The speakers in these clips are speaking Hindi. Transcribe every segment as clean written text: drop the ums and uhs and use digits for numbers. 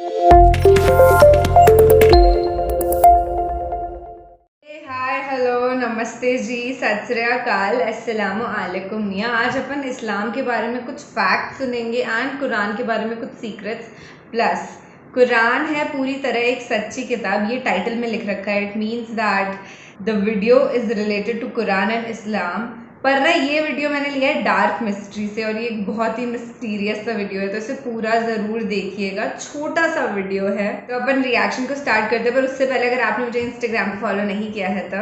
हाय हेलो नमस्ते जी, सत श्री अकाल, अस्सलामु अलैकुम मियाँ। आज अपन इस्लाम के बारे में कुछ फैक्ट सुनेंगे एंड कुरान के बारे में कुछ सीक्रेट्स। प्लस कुरान है पूरी तरह एक सच्ची किताब, ये टाइटल में लिख रखा है। It means that the video is related to Quran and Islam. पर ना ये वीडियो मैंने लिया है डार्क मिस्ट्री से, और ये एक बहुत ही मिस्टीरियस सा वीडियो है, तो इसे पूरा ज़रूर देखिएगा। छोटा सा वीडियो है, तो अपन रिएक्शन को स्टार्ट करते हैं। पर उससे पहले अगर आपने मुझे इंस्टाग्राम पे फॉलो नहीं किया है तो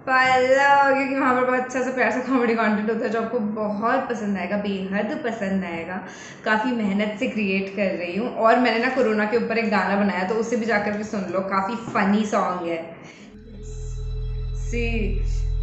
फॉलो, क्योंकि वहाँ पर बहुत अच्छा सा प्यार सा कॉमेडी कंटेंट होता है जो आपको बहुत पसंद आएगा, बेहद पसंद आएगा। काफ़ी मेहनत से क्रिएट कर रही हूँ, और मैंने ना कोरोना के ऊपर एक गाना बनाया, तो उसे भी जाकर के सुन लो, काफ़ी फ़नी सॉन्ग है। सी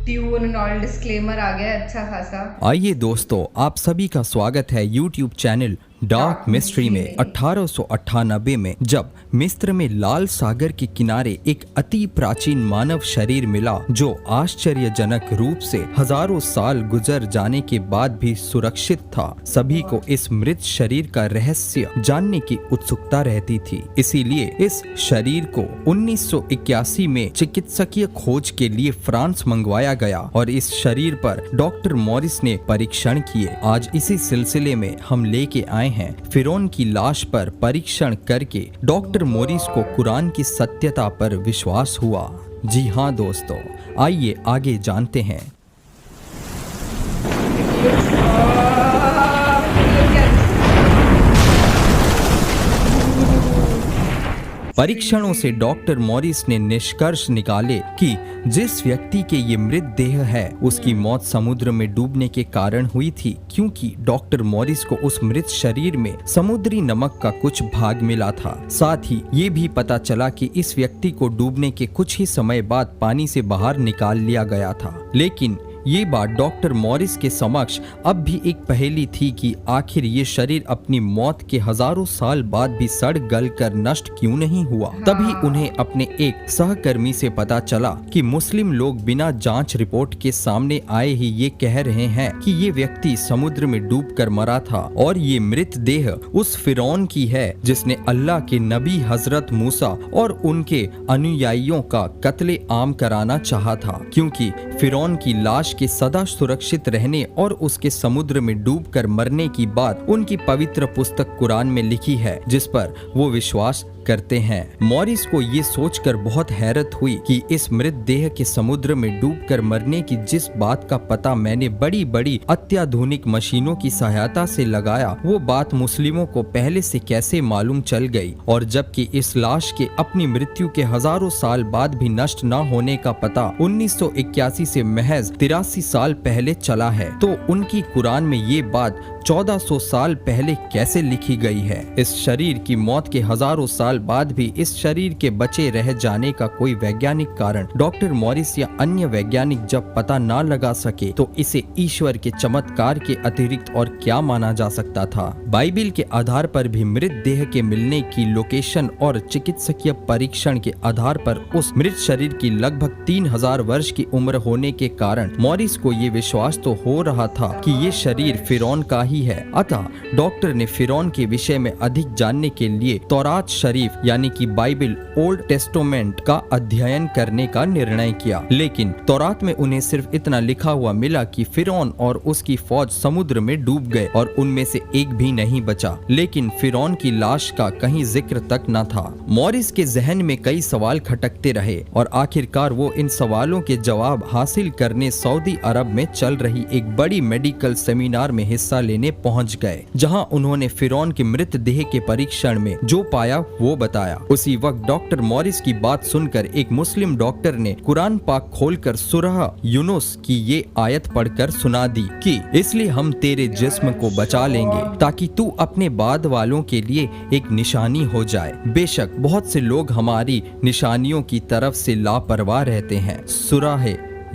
ट्यून एंड ऑल डिस्क्लेमर आ गया अच्छा खासा। आइए दोस्तों, आप सभी का स्वागत है यूट्यूब चैनल डार्क मिस्ट्री में। 1898 में जब मिस्र में लाल सागर के किनारे एक अति प्राचीन मानव शरीर मिला जो आश्चर्यजनक रूप से हजारों साल गुजर जाने के बाद भी सुरक्षित था, सभी को इस मृत शरीर का रहस्य जानने की उत्सुकता रहती थी। इसीलिए इस शरीर को 1981 में चिकित्सकीय खोज के लिए फ्रांस मंगवाया गया और इस शरीर पर डॉक्टर मॉरिस ने परीक्षण किए। आज इसी सिलसिले में हम लेके आए हैं फिरौन की लाश पर परीक्षण करके डॉक्टर मॉरिस को कुरान की सत्यता पर विश्वास हुआ। जी हाँ दोस्तों, आइए आगे जानते हैं। परीक्षणों से डॉक्टर मॉरिस ने निष्कर्ष निकाले कि जिस व्यक्ति के ये मृत देह है उसकी मौत समुद्र में डूबने के कारण हुई थी, क्योंकि डॉक्टर मॉरिस को उस मृत शरीर में समुद्री नमक का कुछ भाग मिला था। साथ ही ये भी पता चला कि इस व्यक्ति को डूबने के कुछ ही समय बाद पानी से बाहर निकाल लिया गया था। लेकिन ये बात डॉक्टर मॉरिस के समक्ष अब भी एक पहेली थी कि आखिर ये शरीर अपनी मौत के हजारों साल बाद भी सड़ गल कर नष्ट क्यों नहीं हुआ। तभी उन्हें अपने एक सहकर्मी से पता चला कि मुस्लिम लोग बिना जांच रिपोर्ट के सामने आए ही ये कह रहे हैं कि ये व्यक्ति समुद्र में डूब कर मरा था और ये मृत देह उस फिरौन की है जिसने अल्लाह के नबी हजरत मूसा और उनके अनुयायियों का कत्ले आम कराना चाहा था, क्योंकि फिरौन की लाश के सदा सुरक्षित रहने और उसके समुद्र में डूबकर मरने की बात उनकी पवित्र पुस्तक कुरान में लिखी है, जिस पर वो विश्वास करते हैं। मॉरिस को ये सोचकर बहुत हैरत हुई कि इस मृत देह के समुद्र में डूबकर मरने की जिस बात का पता मैंने बड़ी बड़ी अत्याधुनिक मशीनों की सहायता से लगाया, वो बात मुस्लिमों को पहले से कैसे मालूम चल गई। और जबकि इस लाश के अपनी मृत्यु के हजारों साल बाद भी नष्ट न होने का पता 1981 से महज 83 साल पहले चला है, तो उनकी कुरान में ये बात 1400 साल पहले कैसे लिखी गई है। इस शरीर की मौत के हजारों साल बाद भी इस शरीर के बचे रह जाने का कोई वैज्ञानिक कारण डॉक्टर मॉरिस या अन्य वैज्ञानिक जब पता ना लगा सके, तो इसे ईश्वर के चमत्कार के अतिरिक्त और क्या माना जा सकता था। बाइबिल के आधार पर भी मृत देह के मिलने की लोकेशन और चिकित्सकीय परीक्षण के आधार पर उस मृत शरीर की लगभग 3000 वर्ष की उम्र होने के कारण मॉरिस को ये विश्वास तो हो रहा था कि ये शरीर फिरौन का ही है। अतः डॉक्टर ने फिरौन के विषय में अधिक जानने के लिए तौरात शरीफ यानी कि बाइबिल ओल्ड टेस्टामेंट का अध्ययन करने का निर्णय किया। लेकिन तौरात में उन्हें सिर्फ इतना लिखा हुआ मिला कि फिरौन और उसकी फौज समुद्र में डूब गए और उनमें से एक भी नहीं बचा, लेकिन फिरौन की लाश का कहीं जिक्र तक न था। मॉरिस के जहन में कई सवाल खटकते रहे और आखिरकार वो इन सवालों के जवाब हासिल करने सऊदी अरब में चल रही एक बड़ी मेडिकल सेमिनार में हिस्सा लेने पहुंच गए, जहां उन्होंने फिरौन के मृत देह के परीक्षण में जो पाया वो बताया। उसी वक्त डॉक्टर मॉरिस की बात सुनकर एक मुस्लिम डॉक्टर ने कुरान पाक खोलकर सूरह यूनुस की ये आयत पढ़कर सुना दी कि इसलिए हम तेरे जिस्म को बचा लेंगे ताकि तू अपने बाद वालों के लिए एक निशानी हो जाए। बेशक बहुत से लोग हमारी निशानियों की तरफ से लापरवाह रहते हैं। सूरह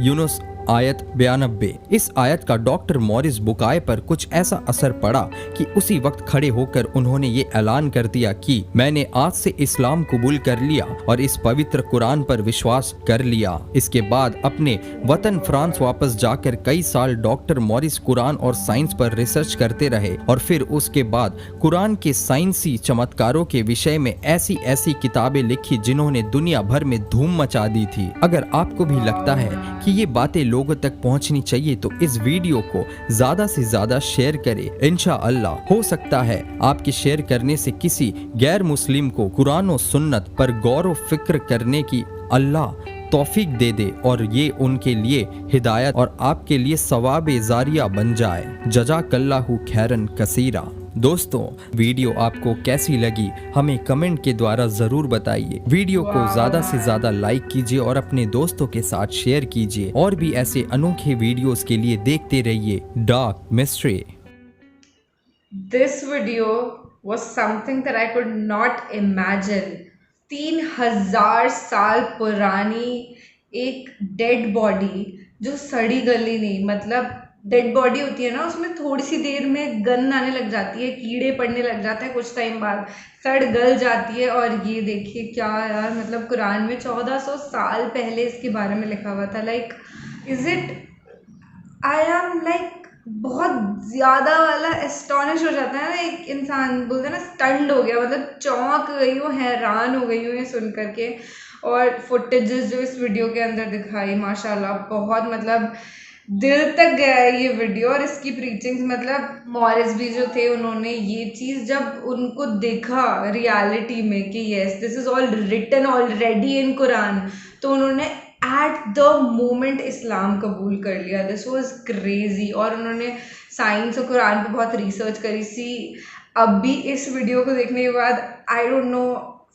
यूनुस आयत 92। इस आयत का डॉक्टर मॉरिस बुकाय पर कुछ ऐसा असर पड़ा कि उसी वक्त खड़े होकर उन्होंने ये ऐलान कर दिया कि मैंने आज से इस्लाम कबूल कर लिया और इस पवित्र कुरान पर विश्वास कर लिया। इसके बाद अपने वतन फ्रांस वापस जाकर कई साल डॉक्टर मॉरिस कुरान और साइंस पर रिसर्च करते रहे और फिर उसके बाद कुरान के साइंसी चमत्कारों के विषय में ऐसी ऐसी किताबें लिखी जिन्होंने दुनिया भर में धूम मचा दी थी। अगर आपको भी लगता है कि ये बातें लोगों तक पहुंचनी चाहिए तो इस वीडियो को ज्यादा से ज्यादा शेयर करें। इंशाअल्लाह हो सकता है आपके शेयर करने से किसी गैर मुस्लिम को कुरान और सुन्नत पर गौर व फिक्र करने की अल्लाह तौफीक दे दे और ये उनके लिए हिदायत और आपके लिए सवाब जारिया बन जाए। जज़ाकल्लाहु खैरन कसीरा। दोस्तों, वीडियो आपको कैसी लगी हमें कमेंट के द्वारा जरूर बताइए। वीडियो को ज्यादा से ज्यादा लाइक कीजिए और अपने दोस्तों के साथ शेयर कीजिए। और भी ऐसे अनोखे वीडियोस के लिए देखते रहिए dark mystery. This video was something that I could not imagine. 3000 साल पुरानी एक डेड बॉडी जो सड़ी गली नहीं, मतलब डेड बॉडी होती है ना, उसमें थोड़ी सी देर में गंध आने लग जाती है, कीड़े पड़ने लग जाते हैं, कुछ टाइम बाद सड़ गल जाती है। और ये देखिए क्या यार, मतलब कुरान में 1400 साल पहले इसके बारे में लिखा हुआ था। Like is it, I am like बहुत ज़्यादा वाला एस्टॉनिश हो जाता है ना एक इंसान, बोलते हैं ना स्टंड हो गया, मतलब चौंक गई हूँ, हैरान हो गई हूँ ये सुन करके। और फुटेजेस जो इस वीडियो के अंदर दिखाई माशाल्लाह बहुत, मतलब दिल तक गया है ये वीडियो। और इसकी प्रीचिंग्स, मतलब मॉरिस भी जो थे उन्होंने ये चीज़ जब उनको देखा रियलिटी में कि yes this is all written already in Quran, तो उन्होंने एट द मोमेंट इस्लाम कबूल कर लिया। This was crazy. और उन्होंने साइंस और कुरान पे बहुत रिसर्च करी सी। अब भी इस वीडियो को देखने के बाद I don't know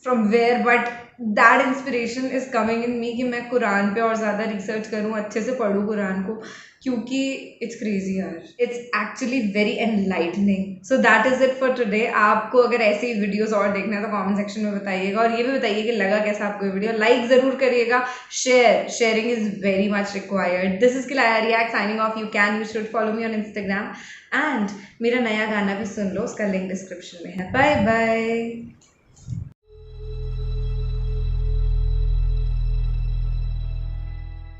from where but that inspiration is coming in me कि मैं कुरान पे और ज़्यादा रिसर्च करूँ, अच्छे से पढूँ कुरान को, क्योंकि इट्स क्रेजी यार, it's actually very enlightening. So that is it for today. आपको अगर ऐसे ही वीडियोस और देखना है तो कमेंट सेक्शन में बताइएगा, और ये भी बताइए कि लगा कैसा आपको ये वीडियो। लाइक ज़रूर करिएगा, sharing is very much required. This is किलाया react signing off. You should follow me on Instagram and मेरा नया गाना भी सुन लो, उसका लिंक डिस्क्रिप्शन में है। Bye bye.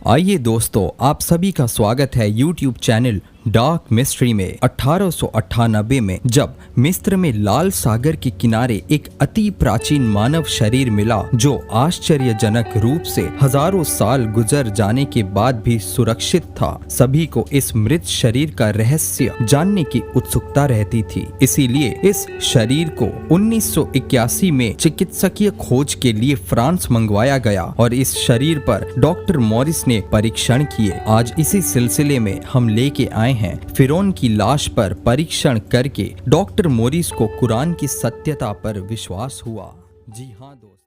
आइए दोस्तों, आप सभी का स्वागत है YouTube चैनल डार्क मिस्ट्री में। 1898 में जब मिस्र में लाल सागर के किनारे एक अति प्राचीन मानव शरीर मिला जो आश्चर्यजनक रूप से हजारों साल गुजर जाने के बाद भी सुरक्षित था, सभी को इस मृत शरीर का रहस्य जानने की उत्सुकता रहती थी। इसीलिए इस शरीर को 1981 में चिकित्सकीय खोज के लिए फ्रांस मंगवाया गया और इस शरीर पर डॉक्टर मॉरिस ने परीक्षण किए। आज इसी सिलसिले में हम लेके आए हैं फिरौन की लाश पर परीक्षण करके डॉक्टर मॉरिस को कुरान की सत्यता पर विश्वास हुआ। जी हाँ दोस्तों।